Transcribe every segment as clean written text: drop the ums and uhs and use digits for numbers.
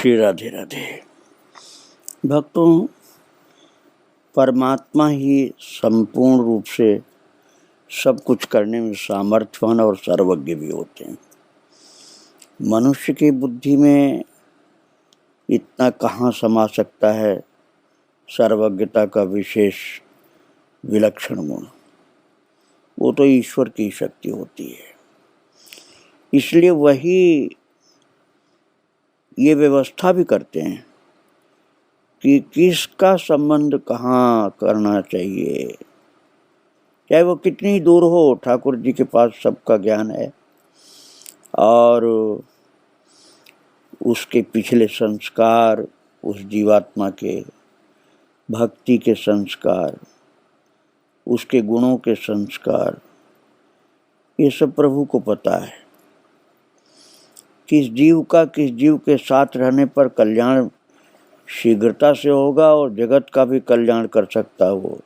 श्री राधे राधे। भक्तों, परमात्मा ही संपूर्ण रूप से सब कुछ करने में सामर्थ्यवान और सर्वज्ञ भी होते हैं। मनुष्य की बुद्धि में इतना कहाँ समा सकता है सर्वज्ञता का विशेष विलक्षण गुण। वो तो ईश्वर की शक्ति होती है। इसलिए वही ये व्यवस्था भी करते हैं कि किसका संबंध कहाँ करना चाहिए। चाहे वो कितनी दूर हो, ठाकुर जी के पास सबका ज्ञान है और उसके पिछले संस्कार, उस जीवात्मा के भक्ति के संस्कार, उसके गुणों के संस्कार, ये सब प्रभु को पता है। किस जीव के साथ रहने पर कल्याण शीघ्रता से होगा और जगत का भी कल्याण कर सकता हो,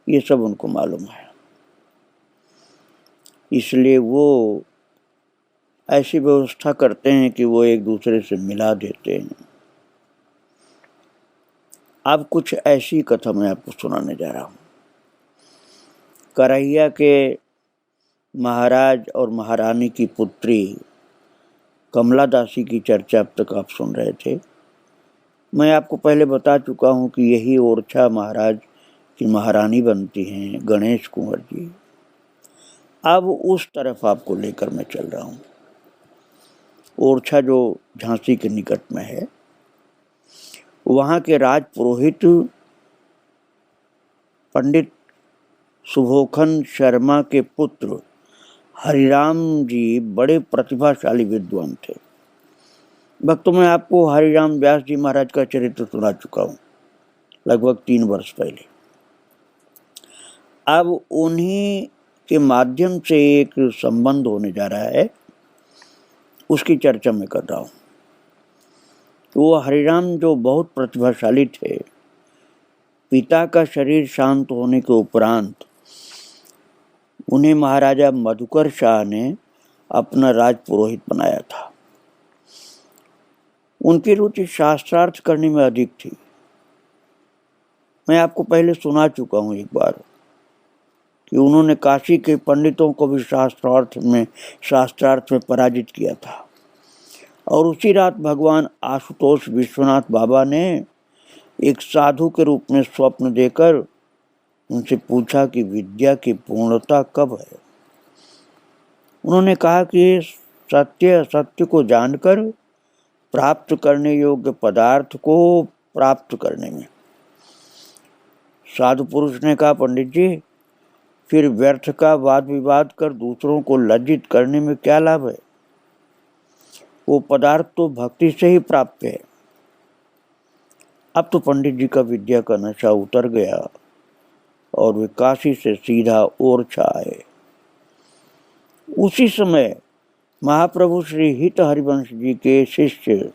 ये सब उनको मालूम है। इसलिए वो ऐसी व्यवस्था करते हैं कि वो एक दूसरे से मिला देते हैं। अब कुछ ऐसी कथा मैं आपको सुनाने जा रहा हूँ। करहिया के महाराज और महारानी की पुत्री कमला दासी की चर्चा अब तक आप सुन रहे थे। मैं आपको पहले बता चुका हूँ कि यही ओरछा महाराज की महारानी बनती हैं, गणेश कुंवर जी। अब उस तरफ आपको लेकर मैं चल रहा हूँ। ओरछा जो झांसी के निकट में है, वहाँ के राज पुरोहित पंडित सुभोखन शर्मा के पुत्र हरिराम जी बड़े प्रतिभाशाली विद्वान थे। भक्तों, मैं आपको हरिराम व्यास जी महाराज का चरित्र सुना चुका हूँ लगभग 3 वर्ष पहले। अब उन्हीं के माध्यम से एक संबंध होने जा रहा है, उसकी चर्चा मैं कर रहा हूँ। तो वो हरिराम जो बहुत प्रतिभाशाली थे, पिता का शरीर शांत होने के उपरांत उन्हें महाराजा मधुकर शाह ने अपना राज पुरोहित बनाया था। उनकी रुचि शास्त्रार्थ करने में अधिक थी। मैं आपको पहले सुना चुका हूँ एक बार कि उन्होंने काशी के पंडितों को भी शास्त्रार्थ में पराजित किया था। और उसी रात भगवान आशुतोष विश्वनाथ बाबा ने एक साधु के रूप में स्वप्न देकर उनसे पूछा कि विद्या की पूर्णता कब है। उन्होंने कहा कि सत्य को जानकर प्राप्त करने योग्य पदार्थ को प्राप्त करने में। साधु पुरुष ने कहा, पंडित जी, फिर व्यर्थ का वाद विवाद कर दूसरों को लज्जित करने में क्या लाभ है? वो पदार्थ तो भक्ति से ही प्राप्त है। अब तो पंडित जी का विद्या का नशा उतर गया और वे काशी से सीधा ओरछा आए। उसी समय महाप्रभु श्री हित हरिवंश जी के शिष्य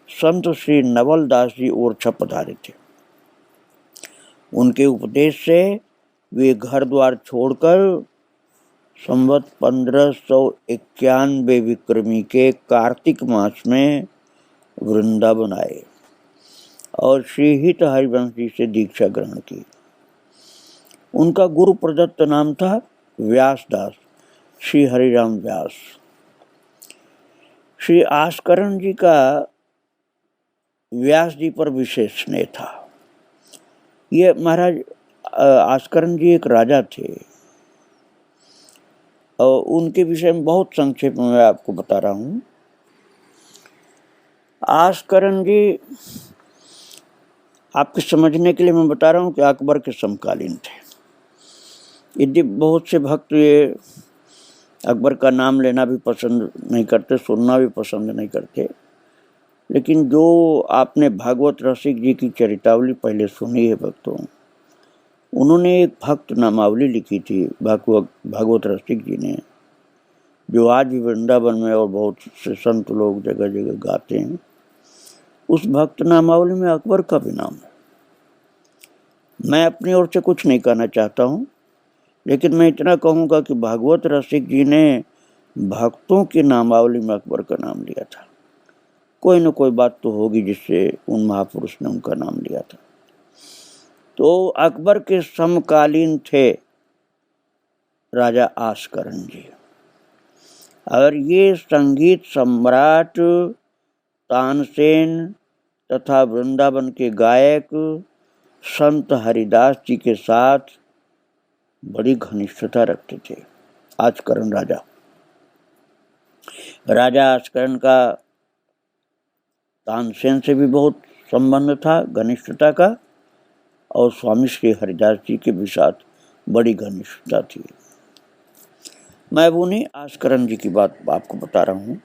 संत श्री नवल दास जी ओरछा पधारे थे। उनके उपदेश से वे घर द्वार छोड़कर संवत 1591 विक्रमी के कार्तिक मास में वृंदावन आए और श्री हित हरिवंश जी से दीक्षा ग्रहण की। उनका गुरु प्रदत्त नाम था व्यासदास, श्री हरिराम व्यास। श्री आस्करण जी का व्यास जी पर विशेष स्नेह था। ये महाराज आस्करण जी एक राजा थे और उनके विषय में बहुत संक्षेप में मैं आपको बता रहा हूँ। आस्करण जी, आपके समझने के लिए मैं बता रहा हूँ कि अकबर के समकालीन थे। यदि बहुत से भक्त ये अकबर का नाम लेना भी पसंद नहीं करते, सुनना भी पसंद नहीं करते, लेकिन जो आपने भागवत रसिक जी की चरितावली पहले सुनी है भक्तों, उन्होंने एक भक्त नामावली लिखी थी भागवत रसिक जी ने, जो आज भी वृंदावन में और बहुत से संत लोग जगह जगह गाते हैं। उस भक्त नामावली में अकबर का भी नाम है। मैं अपनी ओर से कुछ नहीं कहना चाहता हूँ, लेकिन मैं इतना कहूँगा कि भागवत रसिक जी ने भक्तों की नामावली में अकबर का नाम लिया था। कोई न कोई बात तो होगी जिससे उन महापुरुष ने उनका नाम लिया था। तो अकबर के समकालीन थे राजा आस्करन जी, और ये संगीत सम्राट तानसेन तथा वृंदावन के गायक संत हरिदास जी के साथ बड़ी घनिष्ठता रखते थे। आस्करन राजा आस्करन का तानसेन से भी बहुत संबंध था, घनिष्ठता का, और स्वामी श्री हरिदास जी के भी साथ बड़ी घनिष्ठता थी। मैं उन्हीं आस्करन जी की बात आपको बता रहा हूँ।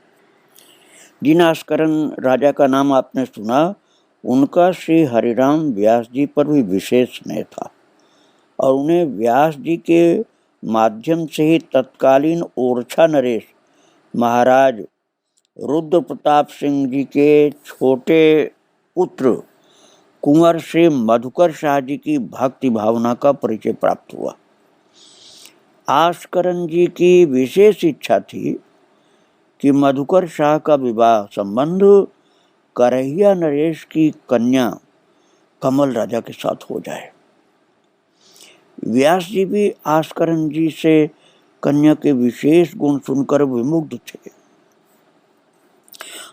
जिन आस्करन राजा का नाम आपने सुना, उनका श्री हरिराम व्यास जी पर भी विशेष स्नेह था, और उन्हें व्यास जी के माध्यम से ही तत्कालीन ओरछा नरेश महाराज रुद्र प्रताप सिंह जी के छोटे पुत्र कुंवर श्री मधुकर शाह जी की भक्ति भावना का परिचय प्राप्त हुआ। आस्करन जी की विशेष इच्छा थी कि मधुकर शाह का विवाह संबंध करहिया नरेश की कन्या कमल राजा के साथ हो जाए। व्यास जी भी आस्करन जी से कन्या के विशेष गुण सुनकर विमुग्ध थे,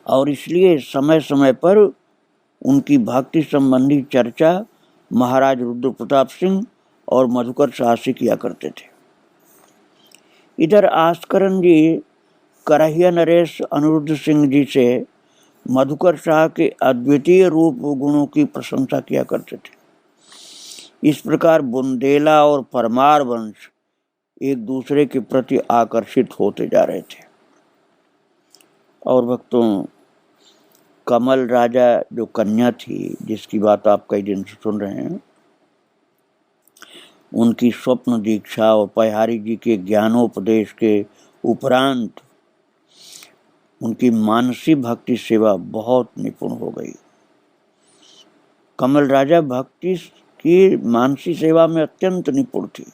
और इसलिए समय समय पर उनकी भक्ति संबंधी चर्चा महाराज रुद्र प्रताप सिंह और मधुकर शाह से किया करते थे। इधर आस्करन जी करहिया नरेश अनिरुद्ध सिंह जी से मधुकर शाह के अद्वितीय रूप गुणों की प्रशंसा किया करते थे। इस प्रकार बुंदेला और परमार वंश एक दूसरे के प्रति आकर्षित होते जा रहे थे। और भक्तों, कमल राजा जो कन्या थी, जिसकी बात आप कई दिन से सुन रहे हैं, उनकी स्वप्न दीक्षा और पहाड़ी जी के ज्ञानोपदेश के उपरांत उनकी मानसी भक्ति सेवा बहुत निपुण हो गई। कमल राजा भक्ति की मानसी सेवा में अत्यंत निपुण थी।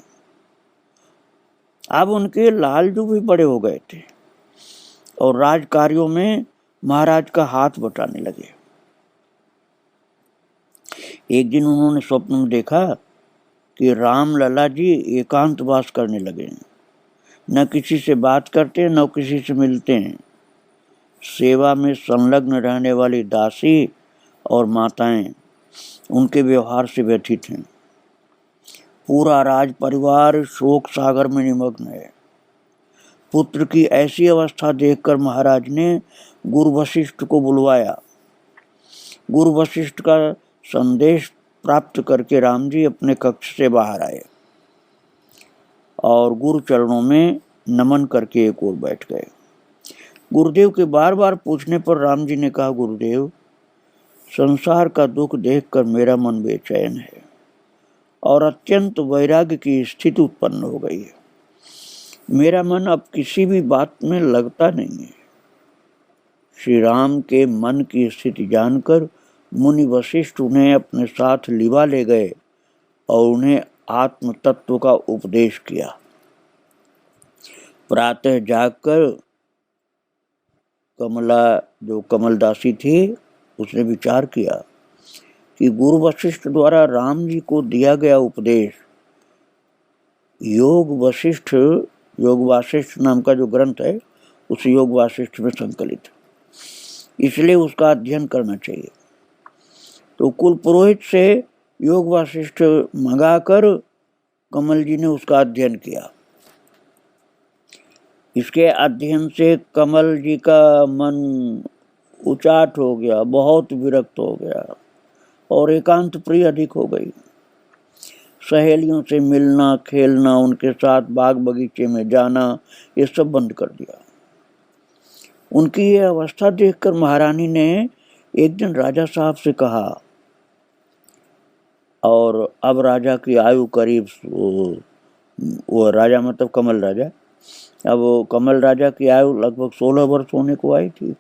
अब उनके लालजू भी बड़े हो गए थे और राज कार्यों में महाराज का हाथ बटाने लगे। एक दिन उन्होंने स्वप्न में देखा कि राम लला जी एकांतवास करने लगे, न किसी से बात करते न किसी से मिलते हैं। सेवा में संलग्न रहने वाली दासी और माताएं उनके व्यवहार से व्यथित हैं। पूरा राज परिवार शोक सागर में निमग्न है। पुत्र की ऐसी अवस्था देखकर महाराज ने गुरु वशिष्ठ को बुलवाया। गुरु वशिष्ठ का संदेश प्राप्त करके राम जी अपने कक्ष से बाहर आए और गुरु चरणों में नमन करके एक ओर बैठ गए। गुरुदेव के बार बार पूछने पर राम जी ने कहा, गुरुदेव, संसार का दुख देखकर मेरा मन बेचैन है और अत्यंत वैराग्य की स्थिति उत्पन्न हो गई है। मेरा मन अब किसी भी बात में लगता नहीं है। श्री राम के मन की स्थिति जानकर मुनि वशिष्ठ उन्हें अपने साथ लिवा ले गए और उन्हें आत्म तत्व का उपदेश किया। प्रातः जागकर कमला, जो कमलदासी थी, उसने विचार किया कि गुरु वशिष्ठ द्वारा राम जी को दिया गया उपदेश योग वासिष्ठ नाम का जो ग्रंथ है, उस योग वासिष्ठ में संकलित, इसलिए उसका अध्ययन करना चाहिए। तो कुल पुरोहित से योग वासिष्ठ मंगाकर कमल जी ने उसका अध्ययन किया। इसके अध्ययन से कमल जी का मन उचाट हो गया, बहुत विरक्त हो गया और एकांत प्रिय अधिक हो गई। सहेलियों से मिलना, खेलना, उनके साथ बाग बगीचे में जाना, ये सब बंद कर दिया। उनकी ये अवस्था देखकर महारानी ने एक दिन राजा साहब से कहा, और अब राजा की आयु करीब, वो राजा मतलब कमल राजा, अब वो कमल राजा की आयु लगभग 16 वर्ष होने को आई थी।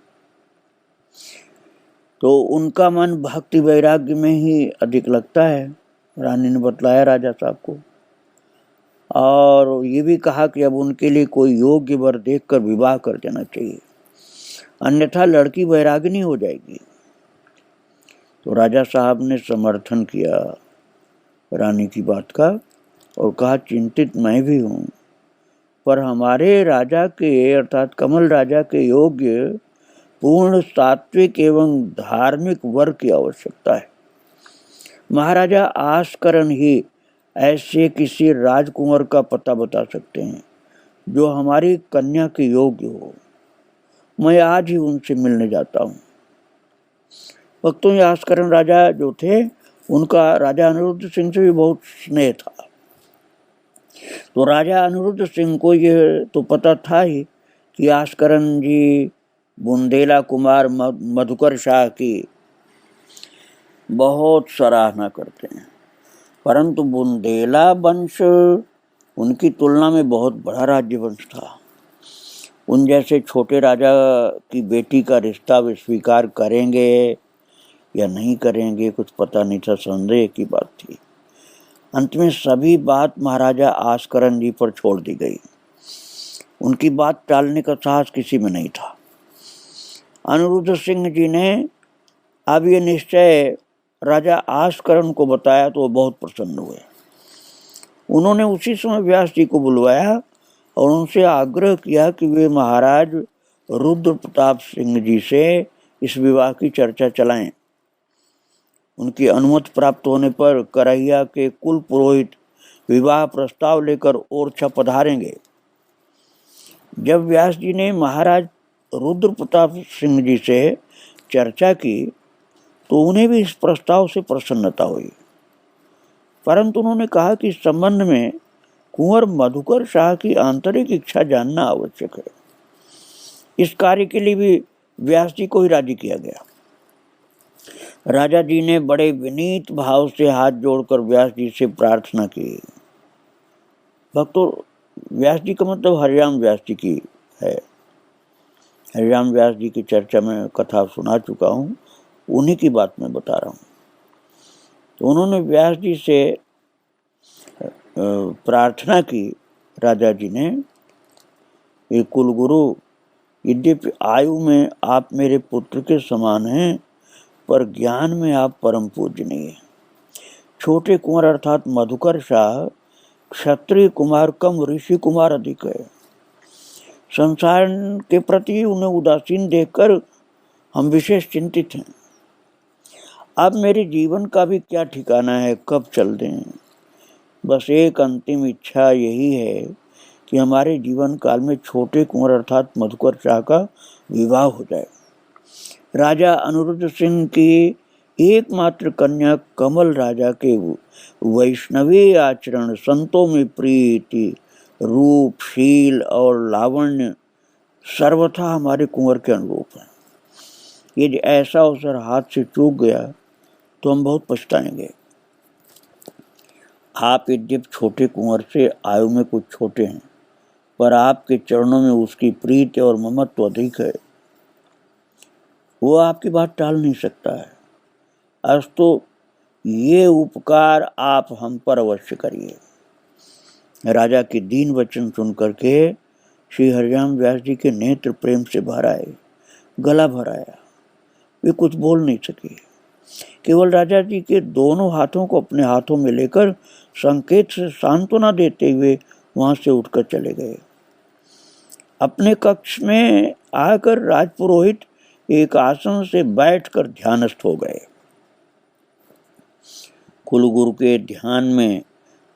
तो उनका मन भक्ति वैराग्य में ही अधिक लगता है, रानी ने बतलाया राजा साहब को। और ये भी कहा कि अब उनके लिए कोई योग्य वर देखकर विवाह कर देना चाहिए। अन्यथा लड़की वैरागिनी हो जाएगी। तो राजा साहब ने समर्थन किया रानी की बात का और कहा, चिंतित मैं भी हूँ, पर हमारे राजा के अर्थात कमल राजा के योग्य पूर्ण सात्विक एवं धार्मिक वर की आवश्यकता है। महाराजा आस्करण ही ऐसे किसी राजकुंवर का पता बता सकते हैं जो हमारी कन्या के योग्य हो। मैं आज ही उनसे मिलने जाता हूँ। भक्तों, ये आस्करण राजा जो थे, उनका राजा अनिरुद्ध सिंह से भी बहुत स्नेह था। तो राजा अनिरुद्ध सिंह को ये तो पता था ही कि आस्करण जी बुंदेला कुमार मधुकर शाह की बहुत सराहना करते हैं, परंतु बुंदेला वंश उनकी तुलना में बहुत बड़ा राज्य वंश था। उन जैसे छोटे राजा की बेटी का रिश्ता वे स्वीकार करेंगे या नहीं करेंगे कुछ पता नहीं था, संदेह की बात थी। अंत में सभी बात महाराजा आस्करण जी पर छोड़ दी गई। उनकी बात टालने का साहस किसी में नहीं था। अनिरुद्ध सिंह जी ने अब ये निश्चय राजा आस्करण को बताया तो वो बहुत प्रसन्न हुए। उन्होंने उसी समय व्यास जी को बुलवाया और उनसे आग्रह किया कि वे महाराज रुद्र प्रताप सिंह जी से इस विवाह की चर्चा चलाएं। उनकी अनुमति प्राप्त होने पर करहिया के कुल पुरोहित विवाह प्रस्ताव लेकर ओरछा पधारेंगे। जब व्यास जी ने महाराज रुद्र प्रताप सिंह जी से चर्चा की तो उन्हें भी इस प्रस्ताव से प्रसन्नता हुई, परंतु उन्होंने कहा कि इस संबंध में कुंवर मधुकर शाह की आंतरिक इच्छा जानना आवश्यक है। इस कार्य के लिए भी व्यास जी को ही राजी किया गया। राजा जी ने बड़े विनीत भाव से हाथ जोड़कर व्यास जी से प्रार्थना की। भक्तों, व्यास जी का मतलब हरिराम व्यास जी की है। हरिराम व्यास जी की चर्चा में कथा सुना चुका हूँ, उन्हीं की बात मैं बता रहा हूँ। तो उन्होंने व्यास जी से प्रार्थना की राजा जी ने, ये कुलगुरु, यद्यपि आयु में आप मेरे पुत्र के समान हैं, पर ज्ञान में आप परम पूजनीय हैं। छोटे कुंवर अर्थात मधुकर शाह क्षत्रिय कुमार कम ऋषि कुमार अधिक है। संसार के प्रति उन्हें उदासीन देखकर हम विशेष चिंतित हैं। अब मेरे जीवन का भी क्या ठिकाना है, कब चल दें। बस एक अंतिम इच्छा यही है कि हमारे जीवन काल में छोटे कुंवर अर्थात मधुकर शाह का विवाह हो जाए। राजा अनिरुद्ध सिंह की एकमात्र कन्या कमल राजा के वैष्णवी आचरण, संतों में प्रीति, रूप, शील और लावण्य सर्वथा हमारे कुंवर के अनुरूप है। यदि ऐसा अवसर हाथ से चूक गया तो हम बहुत पछताएंगे। आप यद्यपि छोटे कुंवर से आयु में कुछ छोटे हैं, पर आपके चरणों में उसकी प्रीति और ममत्व अधिक है। वो आपकी बात टाल नहीं सकता है। अस्तु ये उपकार आप हम पर अवश्य करिए। राजा के दीन वचन सुन करके श्री हरिराम व्यास जी के नेत्र प्रेम से भर आए, गला भर आया। वे कुछ बोल नहीं सके, केवल राजा जी के दोनों हाथों को अपने हाथों में लेकर संकेत से सांत्वना देते हुए वहां से उठकर चले गए। अपने कक्ष में आकर राजपुरोहित एक आसन से बैठकर ध्यानस्थ हो गए। कुलगुरु के ध्यान में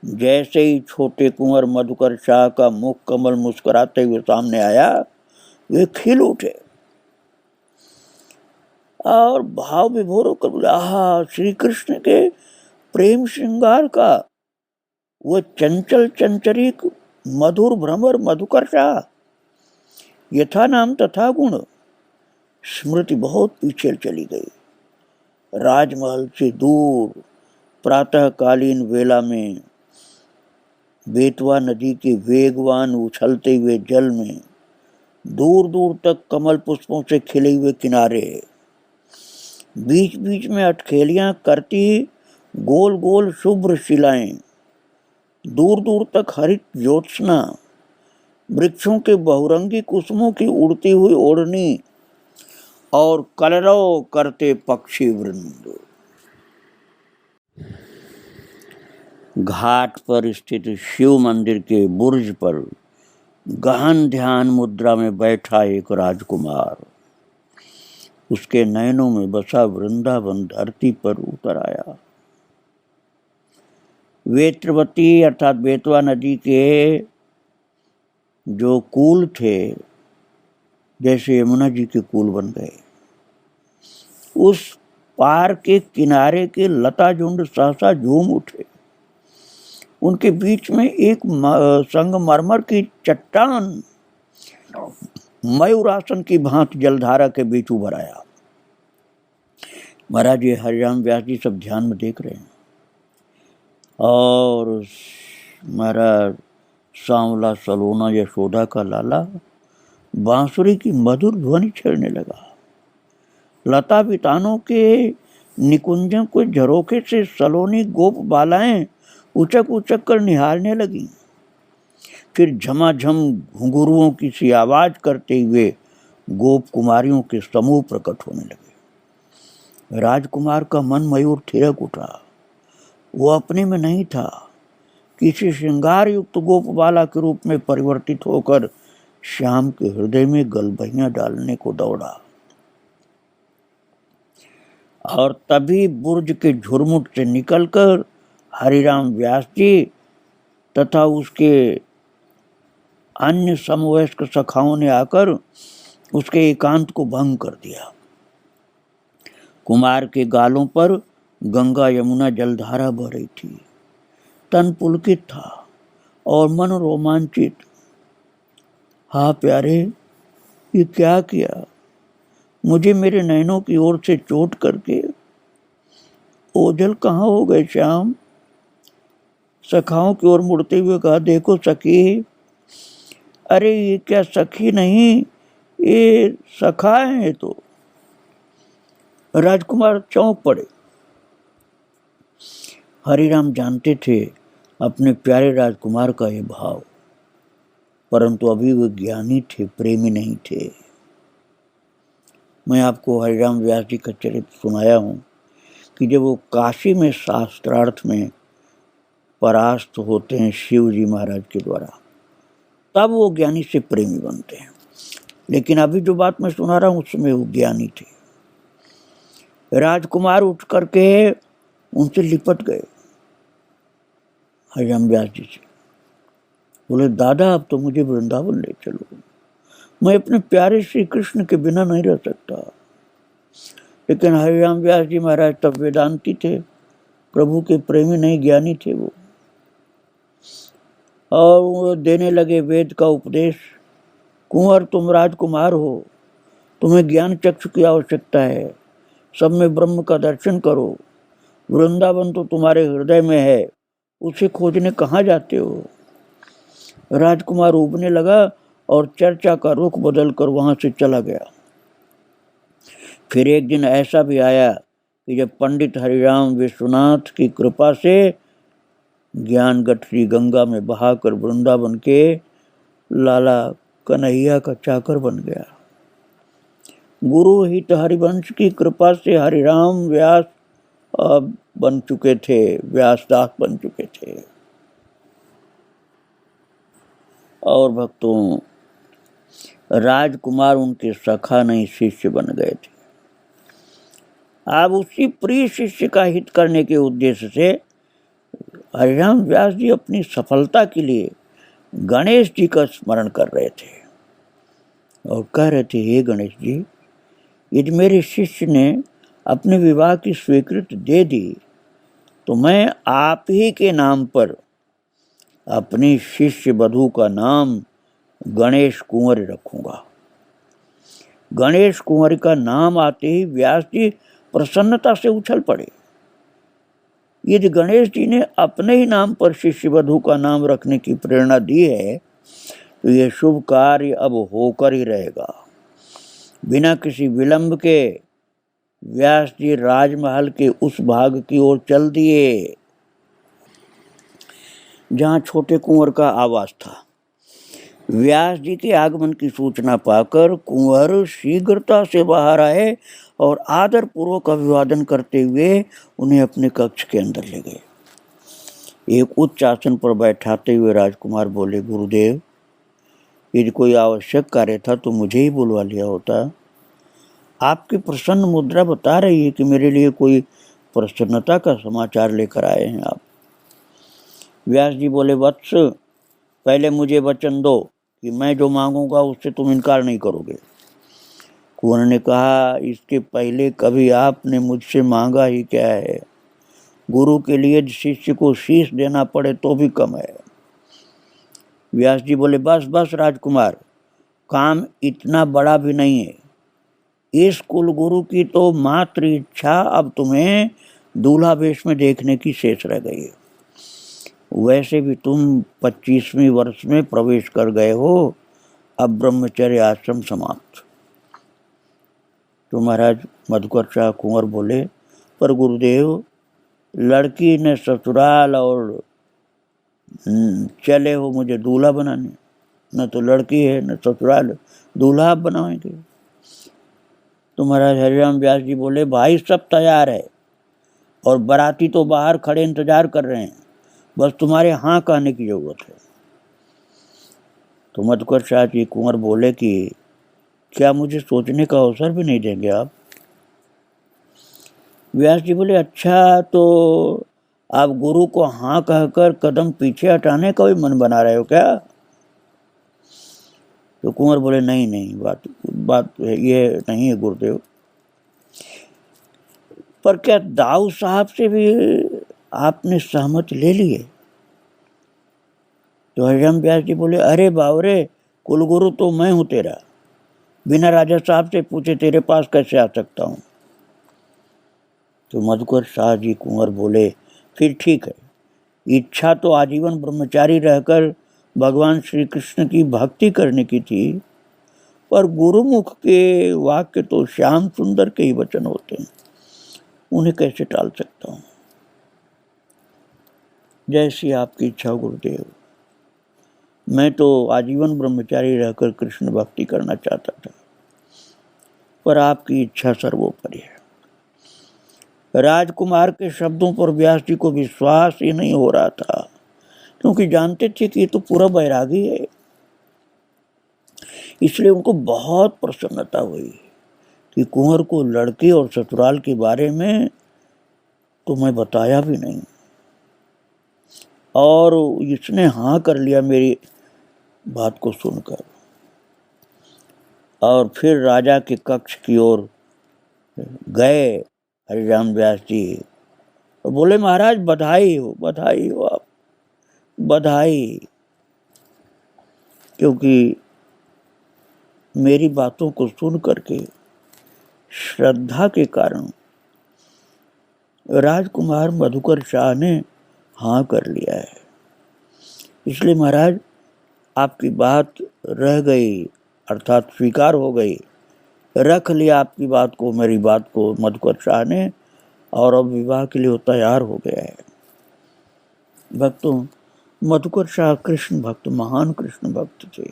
जैसे ही छोटे कुंवर मधुकर शाह का मुख कमल मुस्कुराते हुए सामने आया, वे खिल उठे और भाव विभोर होकर बोले, आहा, श्री कृष्ण के प्रेम श्रृंगार का वो चंचल चंचरिक मधुर भ्रमर मधुकर शाह, यथा नाम तथा गुण। स्मृति बहुत पीछे चली गई। राजमहल से दूर प्रातःकालीन वेला में बेतवा नदी के वेगवान उछलते हुए जल में दूर दूर तक कमल पुष्पों से खिले हुए किनारे, बीच बीच में अटखेलियां करती गोल गोल शुभ्र शिलाएं, दूर दूर तक हरित ज्योत्सना, वृक्षों के बहुरंगी कुसुमों की उड़ती हुई ओढ़नी, और कलरव करते पक्षी वृंद। घाट पर स्थित शिव मंदिर के बुर्ज पर गहन ध्यान मुद्रा में बैठा एक राजकुमार, उसके नयनों में बसा वृंदावन धरती पर उतर आया। वेत्रवती अर्थात बेतवा नदी के जो कूल थे, जैसे यमुना जी के कूल बन गए, उस पार के किनारे के लता झुंड सहसा झूम उठे। उनके बीच में एक संगमरमर की चट्टान मयूरासन की भांति जलधारा के बीच उभर आया। महाराज ये हरिराम व्यास जी सब ध्यान में देख रहे हैं, और महाराज सांवला सलोना यशोदा का लाला बांसुरी की मधुर ध्वनि छेड़ने लगा। लता बितानों के निकुंजों को झरोखे से सलोनी गोप बालाएं उचक उचक कर निहारने लगी। फिर झमाझम घुंघरुओं की सी आवाज करते हुए गोप कुमारियों के समूह प्रकट होने लगे। राजकुमार का मन मयूर थिरक उठा। वो अपने में नहीं था, किसी श्रृंगार युक्त गोप बाला के रूप में परिवर्तित होकर श्याम के हृदय में गलबहियां डालने को दौड़ा। और तभी बुर्ज के झुरमुट से निकलकर हरिराम व्यास जी तथा उसके अन्य समवयस्क सखाओं ने आकर उसके एकांत को भंग कर दिया। कुमार के गालों पर गंगा यमुना जलधारा बह रही थी। तन पुलकित था और मन रोमांचित। हाँ प्यारे, ये क्या किया? मुझे मेरे नैनों की ओर से चोट करके ओझल कहाँ हो गए श्याम? सखाओं की ओर मुड़ते हुए कहा, देखो सखी। अरे ये क्या सखी नहीं, ये सखा है। तो राजकुमार चौंक पड़े। हरिराम जानते थे अपने प्यारे राजकुमार का ये भाव, परंतु अभी वे ज्ञानी थे, प्रेमी नहीं थे। मैं आपको हरिराम व्यास जी का चरित्र सुनाया हूँ कि जब वो काशी में शास्त्रार्थ में परास्त होते हैं शिव जी महाराज के द्वारा, तब वो ज्ञानी से प्रेमी बनते हैं। लेकिन अभी जो बात मैं सुना रहा हूँ उसमें वो ज्ञानी थे। राजकुमार उठ करके उनसे लिपट गए हरिराम व्यास जी से। बोले, दादा अब तो मुझे वृंदावन ले चलो, मैं अपने प्यारे श्री कृष्ण के बिना नहीं रह सकता। लेकिन हरिराम व्यास जी महाराज तब वेदांती थे, प्रभु के प्रेमी नहीं, ज्ञानी थे वो। और वो देने लगे वेद का उपदेश। कुंवर, तुम राजकुमार हो, तुम्हें ज्ञान चक्षु की आवश्यकता है। सब में ब्रह्म का दर्शन करो। वृंदावन तो तुम्हारे हृदय में है, उसे खोजने कहाँ जाते हो? राजकुमार उबने लगा और चर्चा का रुख बदलकर वहां से चला गया। फिर एक दिन ऐसा भी आया कि जब पंडित हरिराम विश्वनाथ की कृपा से ज्ञान गठरी गंगा में बहाकर वृंदावन के लाला कन्हैया का चाकर बन गया। गुरु हित हरिवंश की कृपा से हरिराम व्यास बन चुके थे, व्यासदास बन चुके थे। और भक्तों, राजकुमार उनके सखा नहीं शिष्य बन गए थे। अब उसी प्रिय शिष्य का हित करने के उद्देश्य से हरिराम व्यास जी अपनी सफलता के लिए गणेश जी का स्मरण कर रहे थे और कह रहे थे, हे गणेश जी, यदि मेरे शिष्य ने अपने विवाह की स्वीकृति दे दी तो मैं आप ही के नाम पर अपनी शिष्य वधू का नाम गणेश कुंवर रखूंगा। गणेश कुंवर का नाम आते ही व्यास जी प्रसन्नता से उछल पड़े। यदि गणेश जी ने अपने ही नाम पर शिष्य वधू का नाम रखने की प्रेरणा दी है तो यह शुभ कार्य अब होकर ही रहेगा। बिना किसी विलंब के व्यास जी राजमहल के उस भाग की ओर चल दिए जहां छोटे कुंवर का आवास था। व्यास जी के आगमन की सूचना पाकर कुंवर शीघ्रता से बाहर आए और आदर पूर्वक अभिवादन करते हुए उन्हें अपने कक्ष के अंदर ले गए। एक उच्च आसन पर बैठाते हुए राजकुमार बोले, गुरुदेव, यदि कोई आवश्यक कार्य था तो मुझे ही बुलवा लिया होता। आपकी प्रसन्न मुद्रा बता रही है कि मेरे लिए कोई प्रसन्नता का समाचार लेकर आए हैं आप। व्यास जी बोले, वत्स, पहले मुझे वचन दो कि मैं जो मांगूंगा उससे तुम इनकार नहीं करोगे। कुंवर ने कहा, इसके पहले कभी आपने मुझसे मांगा ही क्या है? गुरु के लिए शिष्य को शीश देना पड़े तो भी कम है। व्यास जी बोले, बस बस राजकुमार, काम इतना बड़ा भी नहीं है। इस कुल गुरु की तो मात्र इच्छा अब तुम्हें दूल्हा वेश में देखने की शेष रह गई है। वैसे भी तुम 25वें वर्ष में प्रवेश कर गए हो, अब ब्रह्मचर्य आश्रम समाप्त। तो महाराज मधुकर शाह कुंवर बोले, पर गुरुदेव, लड़की ने ससुराल और चले हो मुझे दूल्हा बनाने, न तो लड़की है न ससुराल, दूल्हा आप बनाएंगे। तो महाराज हरिराम व्यास जी बोले, भाई सब तैयार है और बाराती तो बाहर खड़े इंतजार कर रहे हैं, बस तुम्हारे हाँ कहने की जरूरत है। तो मधुकर शाह जी कुंवर बोले कि क्या मुझे सोचने का अवसर भी नहीं देंगे आप? व्यास जी बोले, अच्छा, तो आप गुरु को हाँ कहकर कदम पीछे हटाने का भी मन बना रहे हो क्या? तो कुंवर बोले, नहीं नहीं, बात ये नहीं है गुरुदेव। पर क्या दाऊ साहब से भी आपने सहमति ले ली है? तो हरिराम व्यास जी बोले, अरे बावरे, कुलगुरु तो मैं हूं तेरा, बिना राजा साहब से पूछे तेरे पास कैसे आ सकता हूं? तो मधुकर शाह जी कुंवर बोले, फिर ठीक है, इच्छा तो आजीवन ब्रह्मचारी रहकर भगवान श्री कृष्ण की भक्ति करने की थी, पर गुरुमुख के वाक्य तो श्याम सुंदर के ही वचन होते हैं, उन्हें कैसे टाल सकता हूं? जैसी आपकी इच्छा गुरुदेव। मैं तो आजीवन ब्रह्मचारी रहकर कृष्ण भक्ति करना चाहता था, पर आपकी इच्छा सर्वोपरि है। राजकुमार के शब्दों पर व्यास जी को विश्वास ही नहीं हो रहा था, क्योंकि जानते थे कि ये तो पूरा बैरागी है। इसलिए उनको बहुत प्रसन्नता हुई कि कुंवर को लड़के और ससुराल के बारे में तो मैं बताया भी नहीं, और इसने हाँ कर लिया मेरी बात को सुनकर। और फिर राजा के कक्ष की ओर गए हरिराम व्यास जी और बोले, महाराज बधाई हो आप, बधाई, क्योंकि मेरी बातों को सुन करके श्रद्धा के कारण राजकुमार मधुकर शाह ने हाँ कर लिया है। इसलिए महाराज आपकी बात रह गई, अर्थात स्वीकार हो गई, रख लिया आपकी बात को, मेरी बात को मधुकर शाह ने, और अब विवाह के लिए वो तैयार हो गया है। भक्तों, मधुकर शाह कृष्ण भक्त, महान कृष्ण भक्त थे,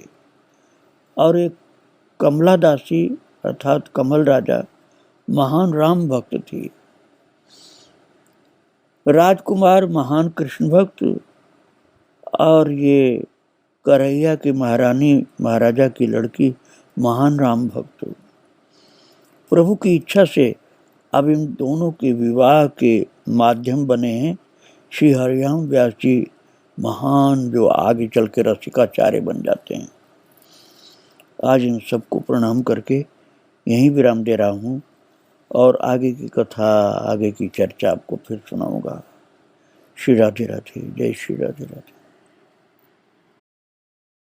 और एक कमला दासी अर्थात कमल राजा महान राम भक्त थी। राजकुमार महान कृष्ण भक्त और ये करैया की महारानी महाराजा की लड़की महान राम भक्त। प्रभु की इच्छा से अब इन दोनों के विवाह के माध्यम बने हैं श्री हरिराम व्यास जी महान, जो आगे चल के रसिकाचार्य बन जाते हैं। आज इन सबको प्रणाम करके यहीं विराम दे रहा हूँ, और आगे की कथा, आगे की चर्चा आपको फिर सुनाऊंगा। श्री राधे राधे, जय श्री राधे राधे।